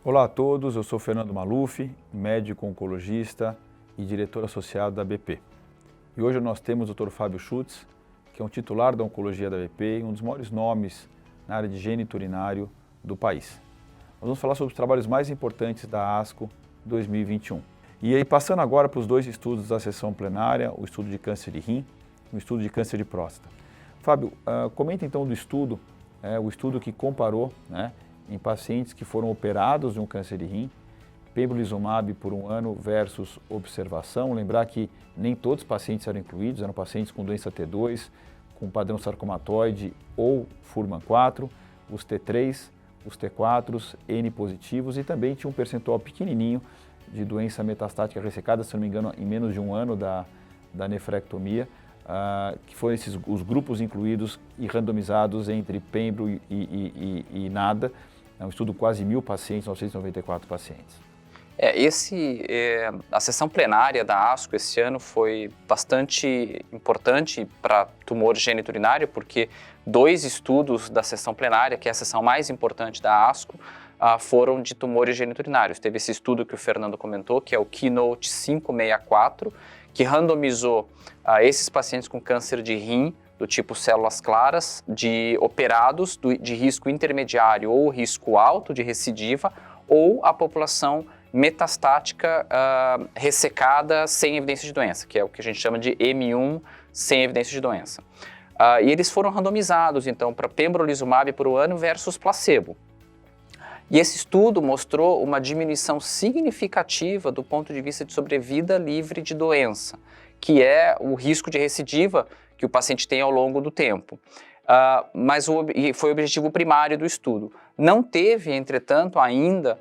Olá a todos, eu sou Fernando Maluf, médico oncologista e diretor associado da BP. E hoje nós temos o Dr. Fábio Schutz, que é um titular da oncologia da BP e um dos maiores nomes na área de gênito urinário do país. Nós vamos falar sobre os trabalhos mais importantes da ASCO 2021. E aí, passando agora para os dois estudos da sessão plenária, o estudo de câncer de rim e o estudo de câncer de próstata. Fábio, comenta então do estudo, o estudo que comparou, em pacientes que foram operados de um câncer de rim, pembrolizumab por 1 ano versus observação. Lembrar que nem todos os pacientes eram incluídos, eram pacientes com doença T2, com padrão sarcomatoide ou Fuhrmann 4, os T3, os T4, N positivos e também tinha um percentual pequenininho de doença metastática ressecada, se não me engano, em menos de 1 ano da nefrectomia, que foram os grupos incluídos e randomizados entre pembro e nada. É um estudo quase 1.000 pacientes, 994 pacientes. A sessão plenária da ASCO esse ano foi bastante importante para tumor geniturinário, porque 2 estudos da sessão plenária, que é a sessão mais importante da ASCO, foram de tumores geniturinários. Teve esse estudo que o Fernando comentou, que é o Keynote 564, que randomizou esses pacientes com câncer de rim, do tipo células claras, de operados de risco intermediário ou risco alto de recidiva, ou a população metastática ressecada sem evidência de doença, que é o que a gente chama de M1 sem evidência de doença. E eles foram randomizados, então, para pembrolizumab por 1 ano versus placebo. E esse estudo mostrou uma diminuição significativa do ponto de vista de sobrevida livre de doença, que é o risco de recidiva que o paciente tem ao longo do tempo. Mas foi o objetivo primário do estudo. Não teve, entretanto, ainda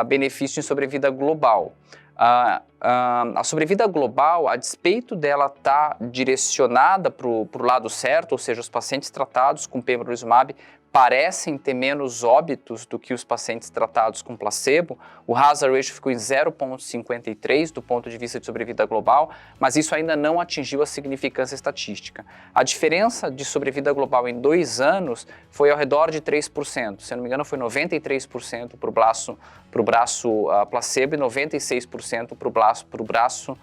benefício em sobrevida global. A sobrevida global, a despeito dela estar direcionada para o lado certo, ou seja, os pacientes tratados com pembrolizumab parecem ter menos óbitos do que os pacientes tratados com placebo. O hazard ratio ficou em 0,53 do ponto de vista de sobrevida global, mas isso ainda não atingiu a significância estatística. A diferença de sobrevida global em 2 anos foi ao redor de 3%. Se eu não me engano, foi 93% para o braço placebo e 96% para o braço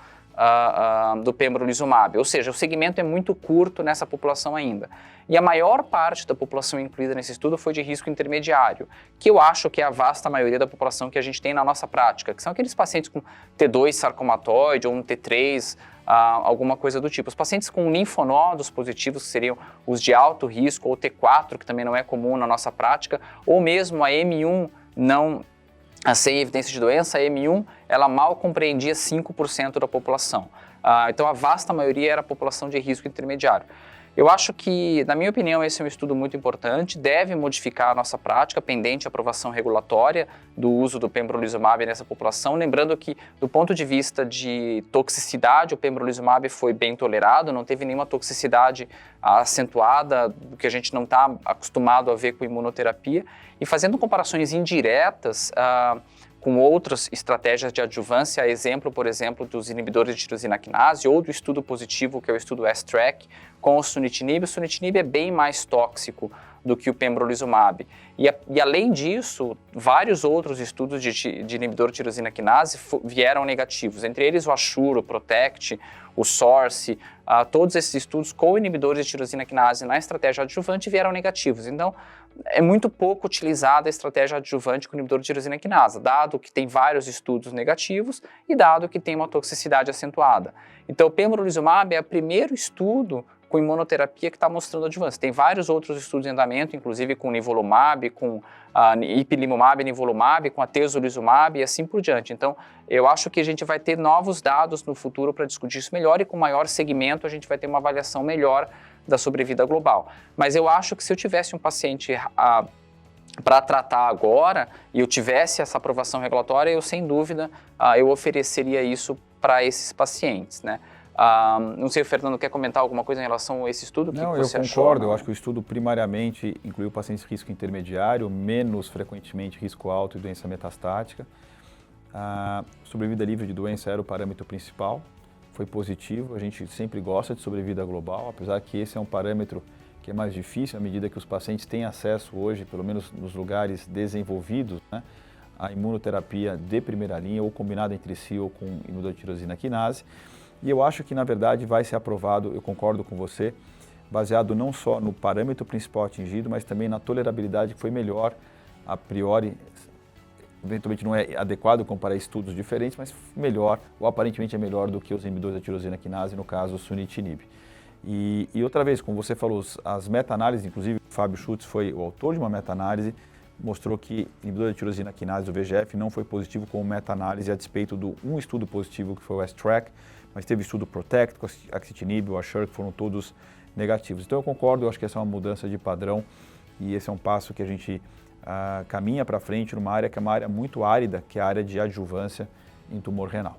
do pembrolizumab, ou seja, o segmento é muito curto nessa população ainda. E a maior parte da população incluída nesse estudo foi de risco intermediário, que eu acho que é a vasta maioria da população que a gente tem na nossa prática, que são aqueles pacientes com T2 sarcomatoide ou um T3, alguma coisa do tipo. Os pacientes com linfonodos positivos, que seriam os de alto risco, ou T4, que também não é comum na nossa prática, ou mesmo a M1 sem evidência de doença, a M1, ela mal compreendia 5% da população. Então, a vasta maioria era a população de risco intermediário. Eu acho que, na minha opinião, esse é um estudo muito importante, deve modificar a nossa prática, pendente aprovação regulatória do uso do pembrolizumab nessa população. Lembrando que, do ponto de vista de toxicidade, o pembrolizumab foi bem tolerado, não teve nenhuma toxicidade acentuada, que a gente não está acostumado a ver com imunoterapia. E fazendo comparações indiretas com outras estratégias de adjuvância, exemplo, por exemplo, dos inibidores de tirosina quinase ou do estudo positivo, que é o estudo S-TRACK, com o sunitinib. O sunitinib é bem mais tóxico do que o pembrolizumab. E além disso, vários outros estudos de inibidor de tirosina quinase vieram negativos, entre eles o ASSURE, o PROTECT, o SOURCE, todos esses estudos com inibidores de tirosina quinase na estratégia adjuvante vieram negativos. Então, é muito pouco utilizada a estratégia adjuvante com inibidor de tirosina quinase, dado que tem vários estudos negativos e dado que tem uma toxicidade acentuada. Então, o pembrolizumab é o primeiro estudo com imunoterapia que está mostrando adjuvância. Tem vários outros estudos em andamento, inclusive com nivolumab, com ipilimumab, nivolumab, com atezolizumab e assim por diante. Então, eu acho que a gente vai ter novos dados no futuro para discutir isso melhor e com maior segmento a gente vai ter uma avaliação melhor da sobrevida global. Mas eu acho que se eu tivesse um paciente para tratar agora e eu tivesse essa aprovação regulatória, eu sem dúvida eu ofereceria isso para esses pacientes, né? Não sei, o Fernando quer comentar alguma coisa em relação a esse estudo? Não, eu concordo. Eu acho que o estudo primariamente incluiu pacientes de risco intermediário, menos frequentemente risco alto e doença metastática. Sobrevida livre de doença era o parâmetro principal, foi positivo. A gente sempre gosta de sobrevida global, apesar que esse é um parâmetro que é mais difícil à medida que os pacientes têm acesso hoje, pelo menos nos lugares desenvolvidos, né, a imunoterapia de primeira linha, ou combinada entre si ou com inibidor de tirosina quinase. E eu acho que, na verdade, vai ser aprovado, eu concordo com você, baseado não só no parâmetro principal atingido, mas também na tolerabilidade, que foi melhor a priori. Eventualmente não é adequado comparar estudos diferentes, mas melhor, ou aparentemente é melhor do que os inibidores da tirosina quinase, no caso o sunitinib. E outra vez, como você falou, as meta-análises, inclusive o Fábio Schutz foi o autor de uma meta-análise, mostrou que o inibidor da tirosina quinase, o VEGF, não foi positivo como meta-análise a despeito do um estudo positivo que foi o S-TRACK, mas teve estudo PROTECT, com a axitinib, o ASSURE, que foram todos negativos. Então eu concordo, eu acho que essa é uma mudança de padrão e esse é um passo que a gente caminha para frente numa área que é uma área muito árida, que é a área de adjuvância em tumor renal.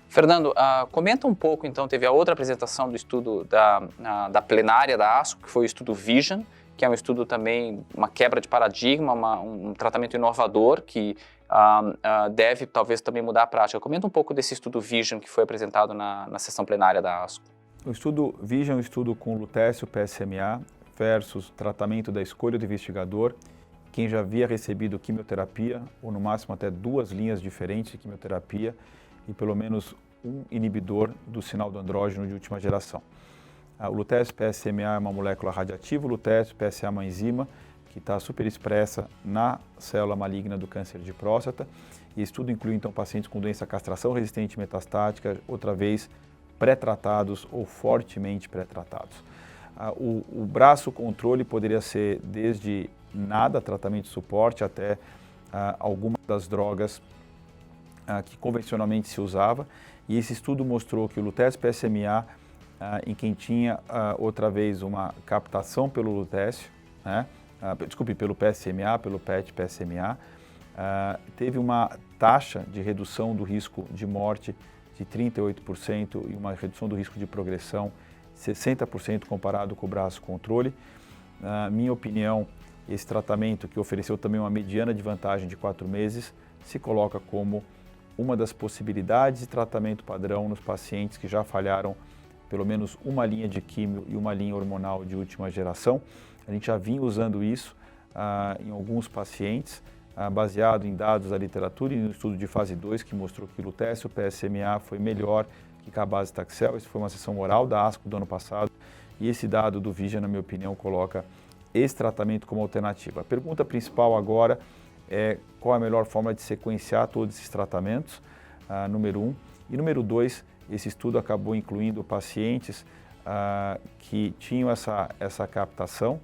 Fernando, comenta um pouco, então, teve a outra apresentação do estudo da plenária da ASCO, que foi o estudo VISION, que é um estudo também, uma quebra de paradigma, um tratamento inovador que deve talvez também mudar a prática. Comenta um pouco desse estudo VISION que foi apresentado na sessão plenária da ASCO. O estudo VISION é um estudo com lutécio PSMA versus tratamento da escolha do investigador, quem já havia recebido quimioterapia, ou no máximo até 2 linhas diferentes de quimioterapia, e pelo menos um inibidor do sinal do andrógeno de última geração. O lutécio PSMA é uma molécula radiativa, o lutécio PSA é uma enzima que está superexpressa na célula maligna do câncer de próstata. E estudo inclui então pacientes com doença castração resistente metastática, outra vez pré-tratados ou fortemente pré-tratados. O braço controle poderia ser desde nada, tratamento de suporte, até algumas das drogas que convencionalmente se usava. E esse estudo mostrou que o lutécio PSMA, em quem tinha outra vez uma captação pelo lutécio, né? Pelo PSMA, pelo PET-PSMA, teve uma taxa de redução do risco de morte de 38% e uma redução do risco de progressão de 60% comparado com o braço controle. Na minha opinião, esse tratamento, que ofereceu também uma mediana de vantagem de 4 meses, se coloca como uma das possibilidades de tratamento padrão nos pacientes que já falharam pelo menos uma linha de químio e uma linha hormonal de última geração. A gente já vinha usando isso em alguns pacientes, baseado em dados da literatura e no estudo de fase 2, que mostrou que o lutécio PSMA foi melhor que cabazitaxel. Essa foi uma sessão oral da ASCO do ano passado, e esse dado do VISION, na minha opinião, coloca esse tratamento como alternativa. A pergunta principal agora é qual a melhor forma de sequenciar todos esses tratamentos, número 1. E número 2, esse estudo acabou incluindo pacientes que tinham essa captação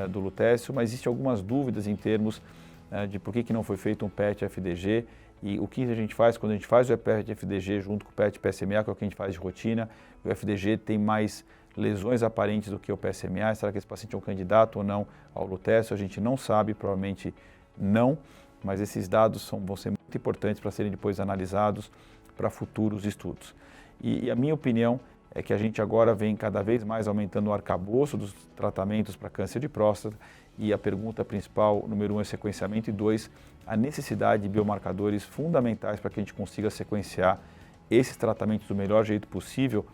do lutécio, mas existem algumas dúvidas em termos de por que não foi feito um PET-FDG e o que a gente faz quando a gente faz o PET-FDG junto com o PET-PSMA, que é o que a gente faz de rotina. O FDG tem mais lesões aparentes do que o PSMA. Será que esse paciente é um candidato ou não ao lutécio? A gente não sabe, provavelmente não, mas esses dados vão ser muito importantes para serem depois analisados para futuros estudos. E a minha opinião é que a gente agora vem cada vez mais aumentando o arcabouço dos tratamentos para câncer de próstata, e a pergunta principal, número 1, é sequenciamento, e 2, a necessidade de biomarcadores fundamentais para que a gente consiga sequenciar esses tratamentos do melhor jeito possível,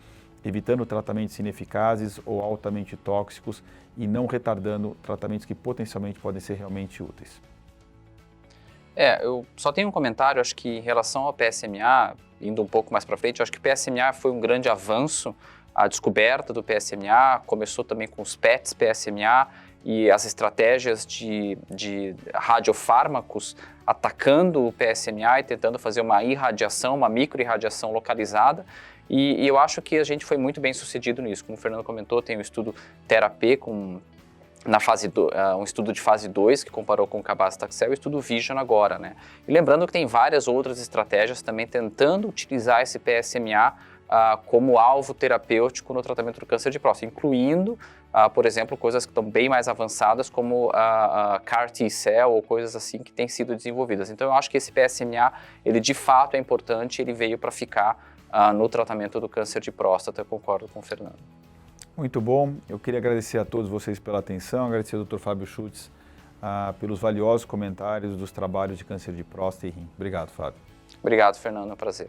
evitando tratamentos ineficazes ou altamente tóxicos e não retardando tratamentos que potencialmente podem ser realmente úteis. Eu só tenho um comentário, acho que em relação ao PSMA, indo um pouco mais para frente, acho que o PSMA foi um grande avanço, a descoberta do PSMA, começou também com os PETs PSMA e as estratégias de radiofármacos atacando o PSMA e tentando fazer uma irradiação, uma microirradiação localizada. E eu acho que a gente foi muito bem sucedido nisso. Como o Fernando comentou, tem o estudo TheraP um estudo de fase 2 que comparou com o cabazitaxel e o estudo VISION agora, né? E lembrando que tem várias outras estratégias também tentando utilizar esse PSMA como alvo terapêutico no tratamento do câncer de próstata, incluindo, por exemplo, coisas que estão bem mais avançadas como a CAR T-cell ou coisas assim que têm sido desenvolvidas. Então eu acho que esse PSMA, ele de fato é importante, ele veio para ficar no tratamento do câncer de próstata. Eu concordo com o Fernando. Muito bom, eu queria agradecer a todos vocês pela atenção, agradecer ao Dr. Fábio Schutz pelos valiosos comentários dos trabalhos de câncer de próstata e rim. Obrigado, Fábio. Obrigado, Fernando, é um prazer.